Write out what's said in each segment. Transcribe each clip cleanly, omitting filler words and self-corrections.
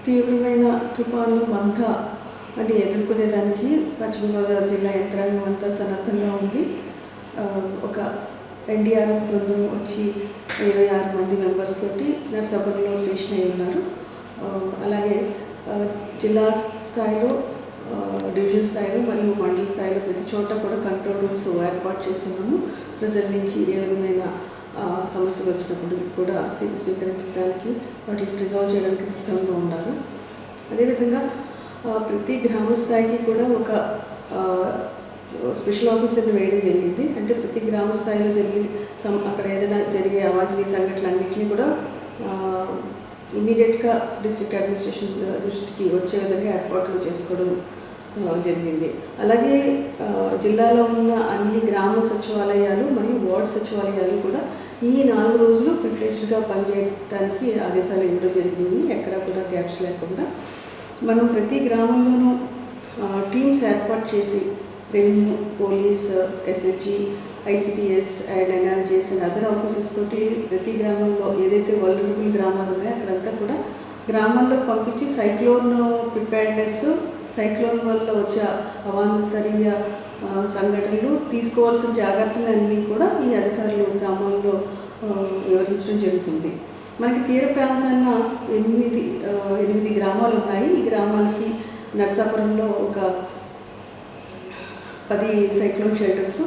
తీవ్రమైన తుఫాను మంతా అని ఎదుర్కొనేదానికి పశ్చిమ గోదావరి జిల్లా యంత్రాంగం అంతా సన్నద్ధంగా ఉంది. ఒక ఎన్డీఆర్ఎఫ్ బృందం వచ్చి 26 మంది మెంబర్స్ తోటి నర్సాపురంలో స్టేషన్ అయి ఉన్నారు. అలాగే జిల్లా స్థాయిలో, డివిజన్ స్థాయిలో మరియు మండల స్థాయిలో ప్రతి చోట కూడా కంట్రోల్ రూమ్స్ ఏర్పాటు చేస్తున్నాము. ప్రజల నుంచి ఏ విధమైన సమస్యలు వచ్చినప్పుడు కూడా స్వీకరించడానికి, వాటిని రిజాల్వ్ చేయడానికి సిద్ధంగా ఉన్నారు. అదేవిధంగా ప్రతి గ్రామ స్థాయికి కూడా ఒక స్పెషల్ ఆఫీసర్ని వేయడం జరిగింది. అంటే ప్రతి గ్రామ స్థాయిలో అక్కడ ఏదైనా జరిగే అవాంఛనీయ సంఘటనలన్నింటినీ కూడా ఇమీడియట్గా డిస్ట్రిక్ట్ అడ్మినిస్ట్రేషన్ దృష్టికి వచ్చే విధంగా ఏర్పాట్లు చేసుకోవడం జరిగింది. అలాగే జిల్లాలో ఉన్న అన్ని గ్రామ సచివాలయాలు మరియు వార్డు సచివాలయాలు కూడా ఈ 4 రోజులు ఫుల్-ఫ్లెడ్జ్డ్గా పనిచేయడానికి ఆదేశాలు ఇవ్వడం జరిగింది. ఎక్కడా కూడా గ్యాప్స్ లేకుండా మనం ప్రతి గ్రామంలోనూ టీమ్స్ ఏర్పాటు చేసి revenue, police, SHG, ఐసిటిఎస్ and NRGS and other offices తోటి ప్రతి గ్రామంలో ఏదైతే వల్నరబుల్ గ్రామాలు ఉన్నాయో అక్కడంతా కూడా గ్రామాల్లో పంపించి సైక్లోన్ ప్రిపేర్డ్నెస్, సైక్లోన్ వల్ల వచ్చే అవాంతరీయ సంఘటనలు, తీసుకోవాల్సిన జాగ్రత్తలన్నీ కూడా ఈ అధికారులు గ్రామాల్లో వివరించడం జరుగుతుంది. మనకి తీర ప్రాంతాన 8 గ్రామాలు ఉన్నాయి. ఈ గ్రామాలకి నర్సాపురంలో ఒక 10 సైక్లోన్ షెల్టర్స్,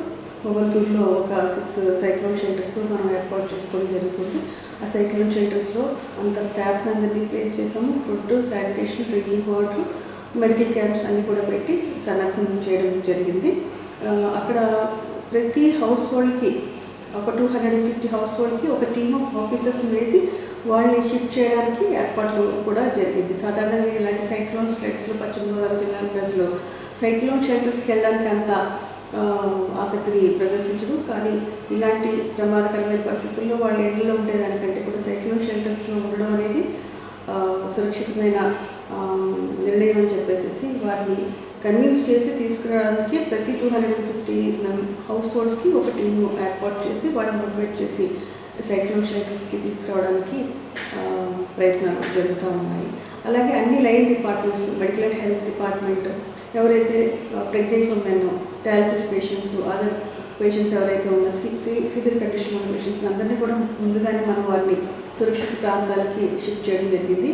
మొగల్తూరులో ఒక 6 సైక్లోన్ షెల్టర్స్ మనం ఏర్పాటు చేసుకోవడం జరుగుతుంది. ఆ సైక్లోన్ షెల్టర్స్లో అంత స్టాఫ్ అందరినీ ప్లేస్ చేసాము. Food, sanitation, drinking water, medical camps అన్నీ కూడా పెట్టి సన్నద్ధం చేయడం జరిగింది. అక్కడ ప్రతి హౌస్ హోల్డ్కి ఒక 250 హౌస్ హోల్డ్కి ఒక టీమ్ ఆఫ్ ఆఫీసర్స్ని వేసి వాళ్ళని షిఫ్ట్ చేయడానికి ఏర్పాట్లు కూడా జరిగింది. సాధారణంగా ఇలాంటి సైక్లోన్స్ ఫ్లడ్స్లో పశ్చిమ గోదావరి జిల్లా ప్రజలు సైక్లోన్ షెల్టర్స్కి వెళ్ళడానికి అంత ఆసక్తిని ప్రదర్శించరు. కానీ ఇలాంటి ప్రమాదకరమైన పరిస్థితుల్లో వాళ్ళ ఇళ్లలో ఉండేదానికంటే కూడా సైక్లోన్ షెల్టర్స్లో ఉండడం అనేది సురక్షితమైన నిర్ణయం అని చెప్పేసి వారిని కన్విన్స్ చేసి తీసుకురావడానికి ప్రతి 250 హౌస్ హోల్డ్స్కి ఒక టీము ఏర్పాటు చేసి వాళ్ళని మోటివేట్ చేసి సైక్లోన్ షెల్టర్స్కి తీసుకురావడానికి ప్రయత్నాలు జరుగుతూ ఉన్నాయి. అలాగే అన్ని line departments, medical and health department, ఎవరైతే pregnant women, dialysis patients, other patients ఎవరైతే ఉన్న సివియర్ కండిషన్ ఉన్న పేషెంట్స్ అందరినీ కూడా ముందుగానే మనం వారిని సురక్షిత ప్రాంతాలకి షిఫ్ట్ చేయడం జరిగింది.